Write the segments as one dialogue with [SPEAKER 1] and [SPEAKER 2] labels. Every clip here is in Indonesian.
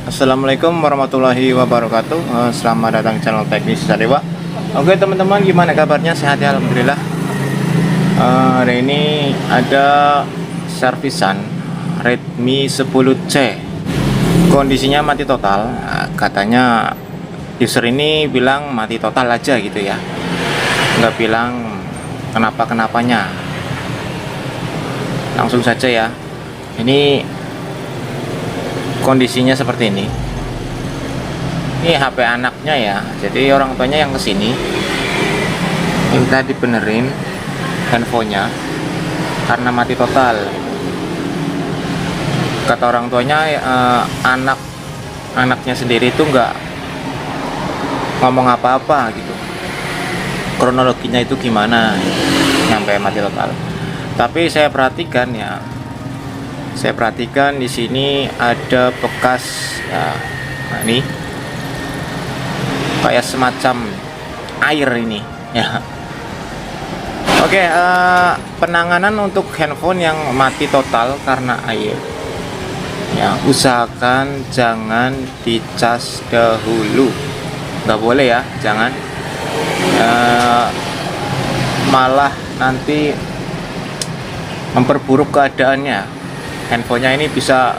[SPEAKER 1] Assalamualaikum warahmatullahi wabarakatuh. Selamat datang di channel Teknis Sadewa. Oke teman-teman, gimana kabarnya? Sehat ya, alhamdulillah. Hari ini ada servisan Redmi 10C. Kondisinya mati total. Katanya user ini bilang mati total aja gitu ya, nggak bilang kenapa-kenapanya. Langsung saja ya. Ini kondisinya seperti ini. Ini HP anaknya ya, jadi orang tuanya yang kesini minta dibenerin handphonenya karena mati total. Kata orang tuanya anaknya sendiri itu nggak ngomong apa-apa gitu, kronologinya itu gimana sampai mati total. Tapi saya perhatikan ya, di sini ada bekas ya, nah ini kayak semacam air ini ya. Oke, penanganan untuk handphone yang mati total karena air ya, usahakan jangan dicas dahulu, nggak boleh ya, jangan, malah nanti memperburuk keadaannya. Handphonenya ini bisa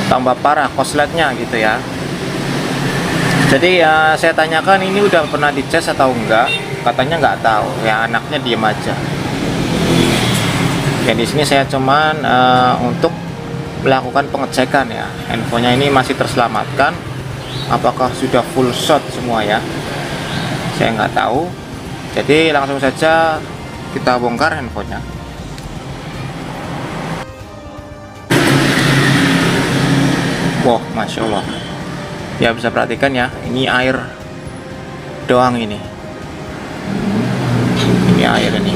[SPEAKER 1] tambah parah kosletnya gitu ya. Jadi saya tanyakan ini udah pernah dicas atau enggak, katanya nggak tahu ya, anaknya diem aja ya. Di sini saya cuman untuk melakukan pengecekan ya, handphonenya ini masih terselamatkan, apakah sudah full shot semua ya, saya nggak tahu. Jadi langsung saja kita bongkar handphonenya. Wow, masya Allah ya, bisa perhatikan ya, ini air doang ini air ini.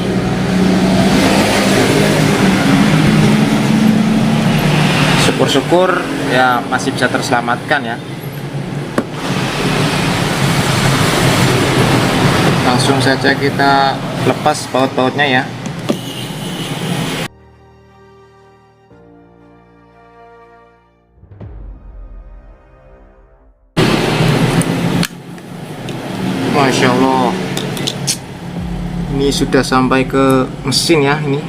[SPEAKER 1] Syukur-syukur ya masih bisa terselamatkan ya. Langsung saja kita lepas baut-bautnya ya. Masya Allah, ini sudah sampai ke mesin ya ini.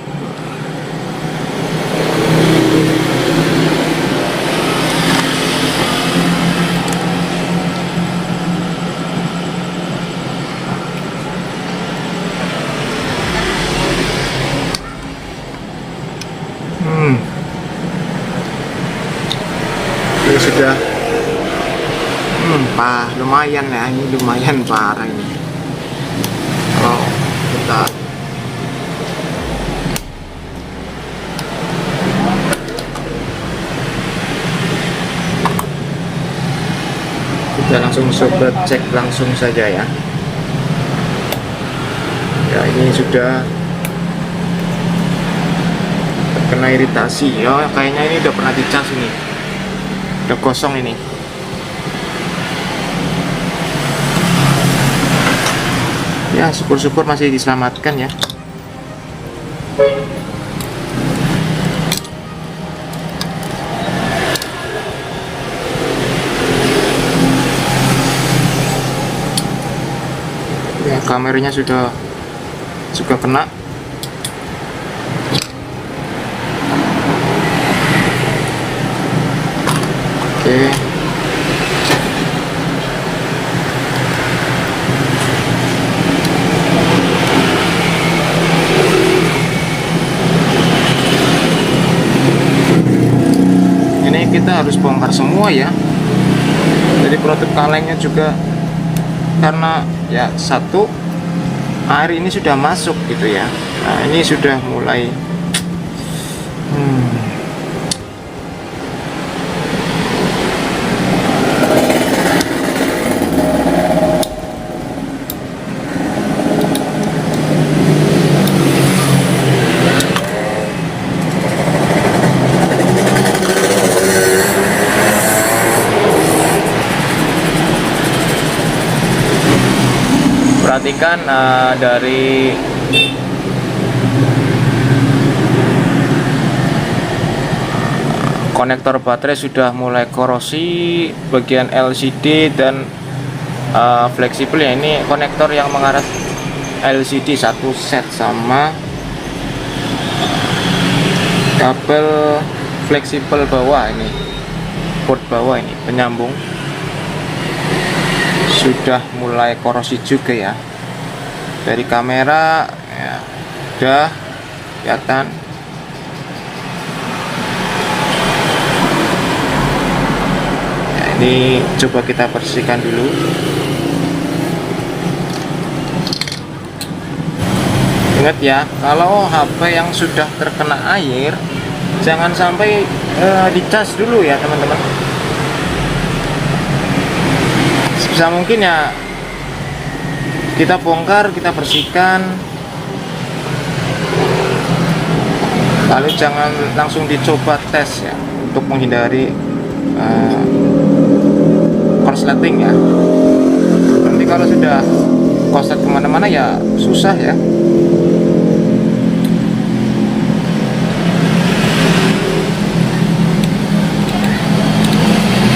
[SPEAKER 1] Ini sudah lumayan ya, ini lumayan parah ini. Kalau kita langsung sobat cek langsung saja ya. Ya ini sudah terkena iritasi ya, kayaknya ini udah pernah dicas, ini udah kosong ini. Ya syukur-syukur masih diselamatkan ya. Ya kameranya sudah kena. Oke. Kita harus bongkar semua ya. Jadi produk kalengnya juga, karena ya satu, air ini sudah masuk gitu ya. Nah ini sudah mulai perhatikan dari konektor baterai sudah mulai korosi, bagian LCD dan fleksibel ya. Ini konektor yang mengarah LCD satu set sama kabel fleksibel bawah, ini port bawah, ini penyambung sudah mulai korosi juga ya. Dari kamera ya udah kelihatan. Ya, ini coba kita bersihkan dulu. Ingat ya, kalau HP yang sudah terkena air jangan sampai dicas dulu ya teman-teman. Sebisa mungkin ya kita bongkar, kita bersihkan, lalu jangan langsung dicoba tes ya, untuk menghindari korsleting ya. Nanti kalau sudah korslet kemana-mana ya susah ya.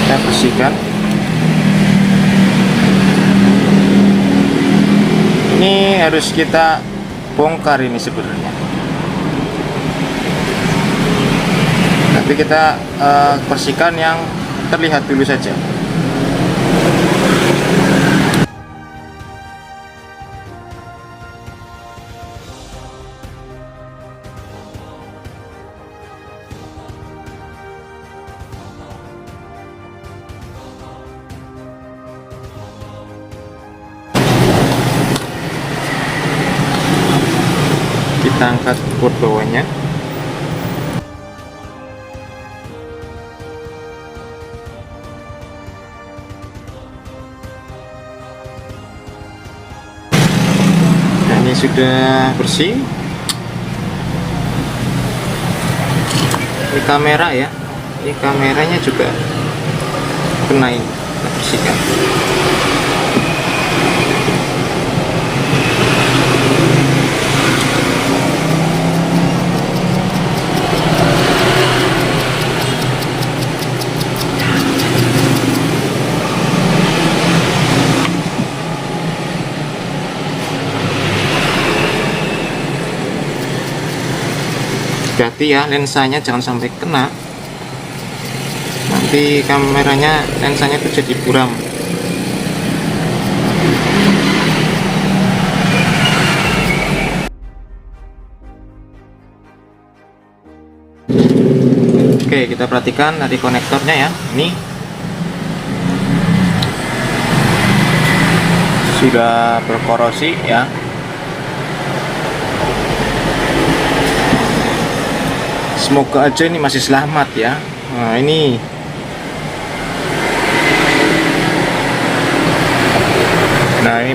[SPEAKER 1] Kita bersihkan. Ini harus kita bongkar ini sebenarnya, tapi kita bersihkan yang terlihat dulu saja. Kita angkat port bawahnya. Nah, ini sudah bersih. Ini kamera ya, ini kameranya juga kena, ini kita bersihkan. Hati-hati ya, lensanya jangan sampai kena, nanti kameranya lensanya itu jadi buram. Oke, kita perhatikan dari konektornya ya, ini sudah berkorosi ya. Semoga aja ini masih selamat ya. Nah, ini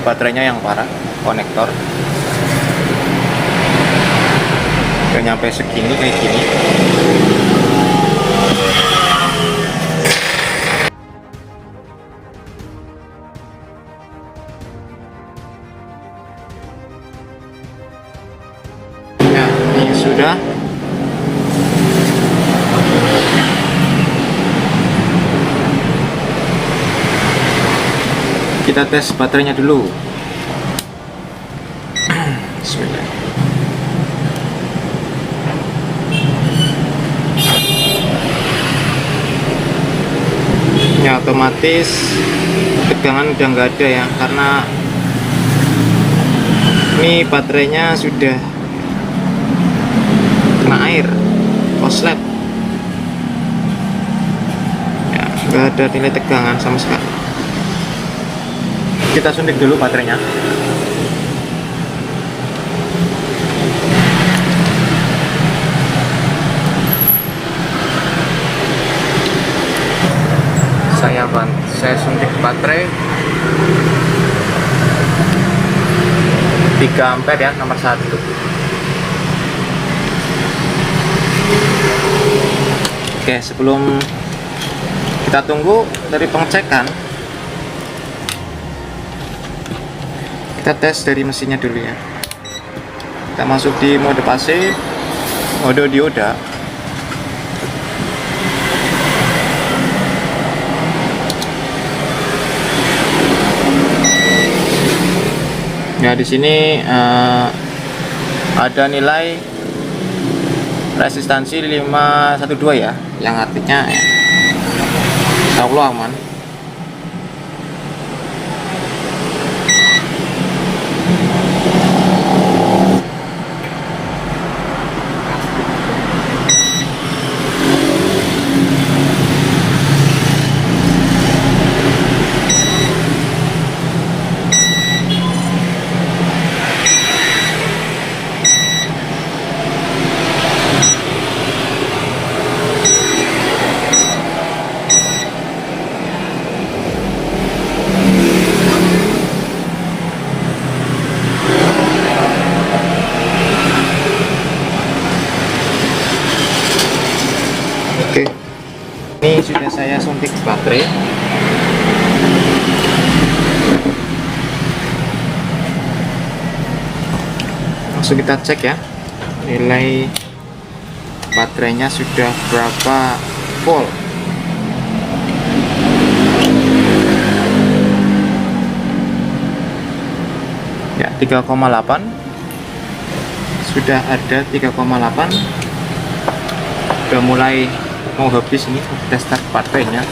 [SPEAKER 1] baterainya yang parah, konektor udah nyampe segini kayak gini. Ya, ini sudah. Kita tes baterainya dulu. Bismillah. Ya, otomatis tegangan udah nggak ada ya, karena ini baterainya sudah kena air, korslet ya, nggak ada nilai tegangan sama sekali. Kita suntik dulu baterainya. Saya suntik baterai 3 ampere ya, nomor 1. Oke, sebelum kita tunggu dari pengecekan, kita tes dari mesinnya dulu ya. Kita masuk di mode pasif, mode dioda. Ya di sini ada nilai resistansi 512 ya, yang artinya ya, insya Allah aman. Oke, ini sudah saya suntik baterai. Langsung kita cek ya, nilai baterainya sudah berapa volt. Ya, 3,8. Sudah ada 3,8. Sudah mulai mau habis ini, kita start baterainya.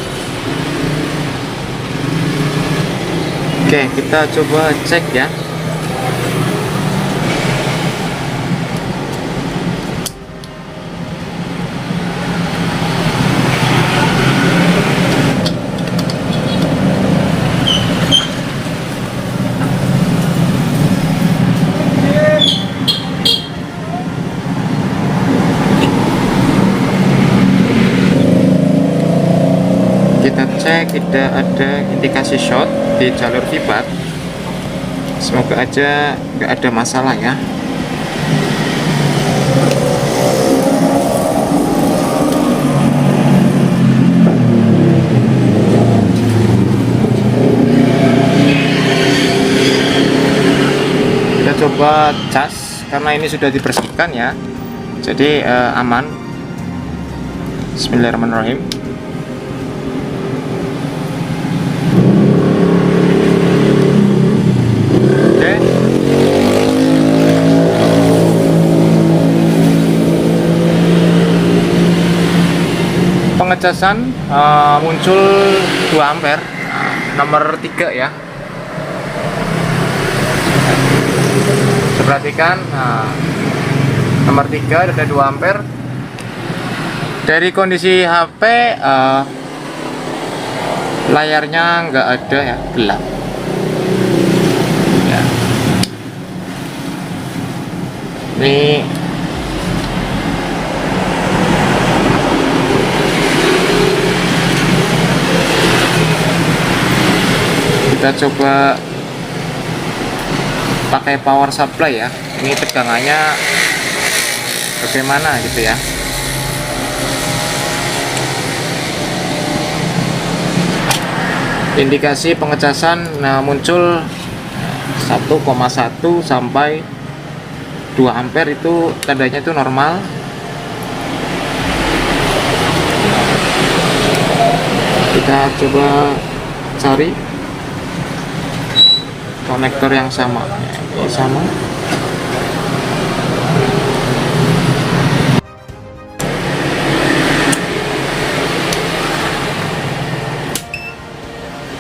[SPEAKER 1] Oke, kita coba cek ya. Kita cek tidak ada indikasi short di jalur vibat. Semoga aja nggak ada masalah ya. Kita coba cas karena ini sudah dibersihkan ya, jadi aman. Bismillahirrahmanirrahim. Pengecasan muncul 2 ampere, nomor 3 ya. Perhatikan, nomor 3 ada 2 ampere. Dari kondisi HP layarnya nggak ada ya, gelap ya. Ini kita coba pakai power supply ya. Ini tegangannya bagaimana gitu ya. Indikasi pengecasan muncul 1,1 sampai 2 ampere, itu tandanya itu normal. Kita coba cari konektor yang sama. Ini sama.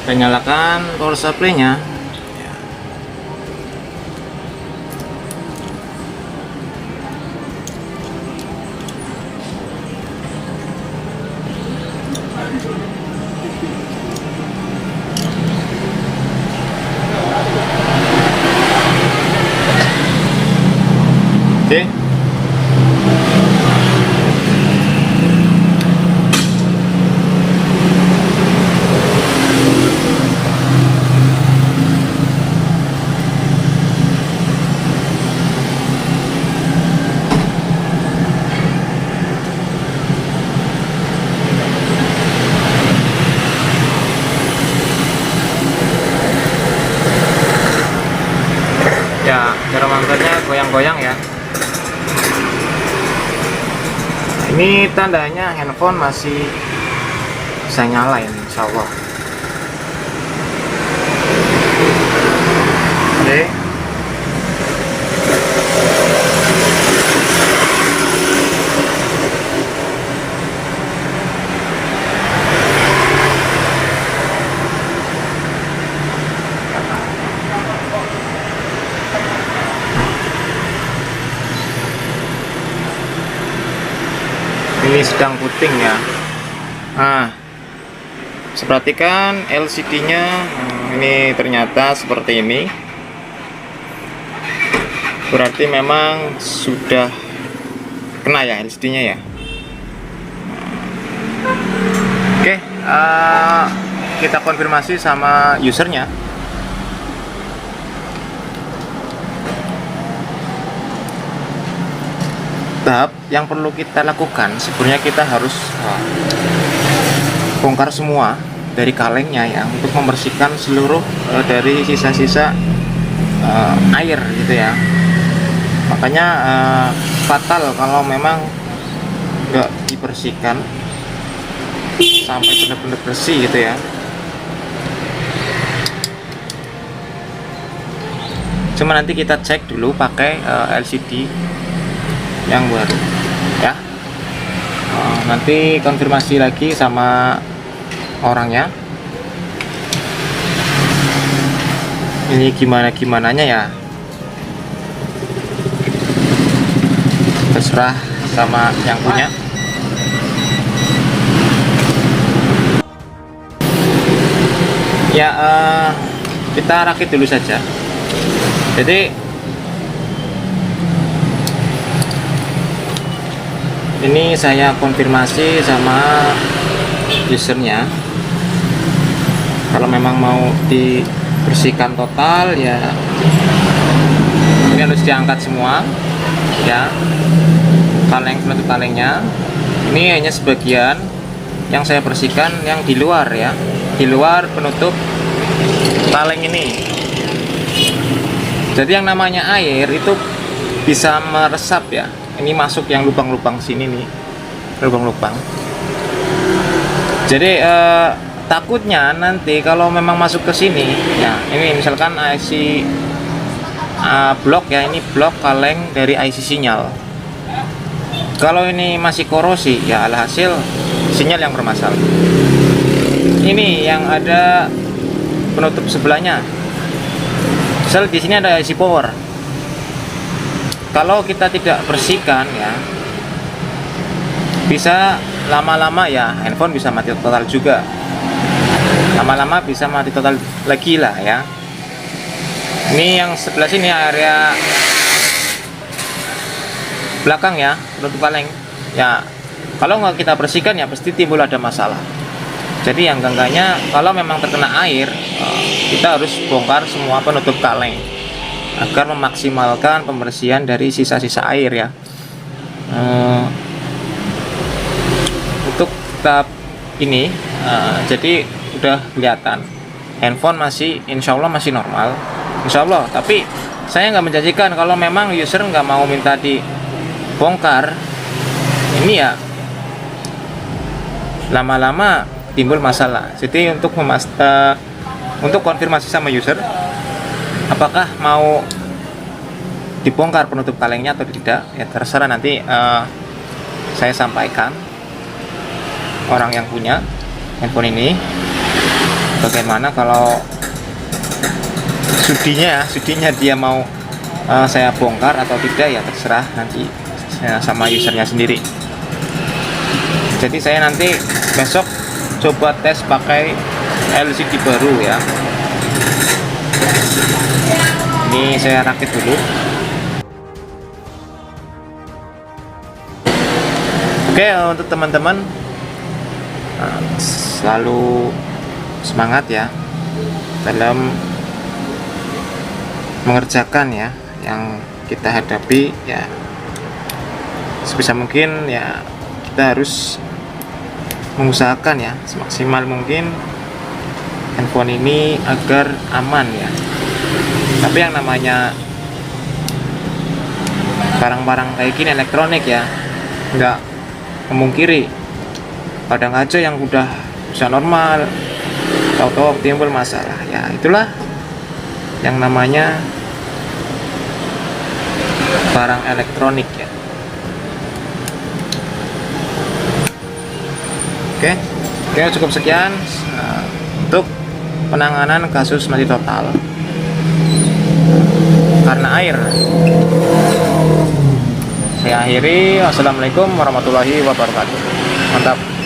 [SPEAKER 1] Kita nyalakan power supply-nya. Oke. Ya, cara mangkanya goyang-goyang ya. Ini tandanya handphone masih bisa nyala ini, insya Allah. Oke, ini sedang puting ya. Nah, perhatikan LCD-nya, ini ternyata seperti ini. Berarti memang sudah kena ya LCD-nya ya. Oke, kita konfirmasi sama usernya. Tahap yang perlu kita lakukan sebenarnya kita harus bongkar semua dari kalengnya ya, untuk membersihkan seluruh dari sisa-sisa air gitu ya. Makanya fatal kalau memang nggak dibersihkan sampai benar-benar bersih gitu ya. Cuma nanti kita cek dulu pakai LCD yang baru ya. Nanti konfirmasi lagi sama orangnya. Ini gimananya ya, terserah sama yang punya. Ya, kita rakit dulu saja. Jadi ini saya konfirmasi sama usernya, kalau memang mau dibersihkan total ya ini harus diangkat semua ya, penutup kalengnya. Ini hanya sebagian yang saya bersihkan yang di luar ya, di luar penutup kaleng ini. Jadi yang namanya air itu bisa meresap ya. Ini masuk yang lubang-lubang sini nih, lubang-lubang. Jadi takutnya nanti kalau memang masuk ke sini ya, ini misalkan IC blok ya, ini blok kaleng dari IC sinyal. Kalau ini masih korosi ya, alhasil sinyal yang bermasalah. Ini yang ada penutup sebelahnya. Misal di sini ada IC power. Kalau kita tidak bersihkan ya, bisa lama-lama ya handphone bisa mati total juga. Lama-lama bisa mati total lagi lah ya. Ini yang sebelah sini area belakang ya, penutup kaleng ya. Kalau nggak kita bersihkan ya pasti timbul ada masalah. Jadi yang enggaknya kalau memang terkena air, kita harus bongkar semua penutup kaleng agar memaksimalkan pembersihan dari sisa-sisa air ya. Untuk tahap ini jadi udah kelihatan handphone masih insya Allah masih normal, insya Allah. Tapi saya nggak menjanjikan kalau memang user nggak mau minta dibongkar, ini ya lama-lama timbul masalah. Jadi untuk konfirmasi sama user apakah mau dibongkar penutup kalengnya atau tidak ya, terserah nanti saya sampaikan orang yang punya handphone ini bagaimana. Kalau sudinya dia mau saya bongkar atau tidak ya terserah nanti sama usernya sendiri. Jadi saya nanti besok coba tes pakai LCD baru ya. Ini saya rakit dulu. Oke, untuk teman-teman selalu semangat ya dalam mengerjakan ya yang kita hadapi ya. Sebisa mungkin ya kita harus mengusahakan ya semaksimal mungkin handphone ini agar aman ya. Tapi yang namanya barang-barang kayak gini elektronik ya, nggak memungkiri kadang aja yang udah bisa normal tahu-tahu timbul masalah ya. Itulah yang namanya barang elektronik ya. Oke, cukup sekian untuk penanganan kasus mati total karena air. Kami akhiri. Wassalamualaikum warahmatullahi wabarakatuh. Mantap.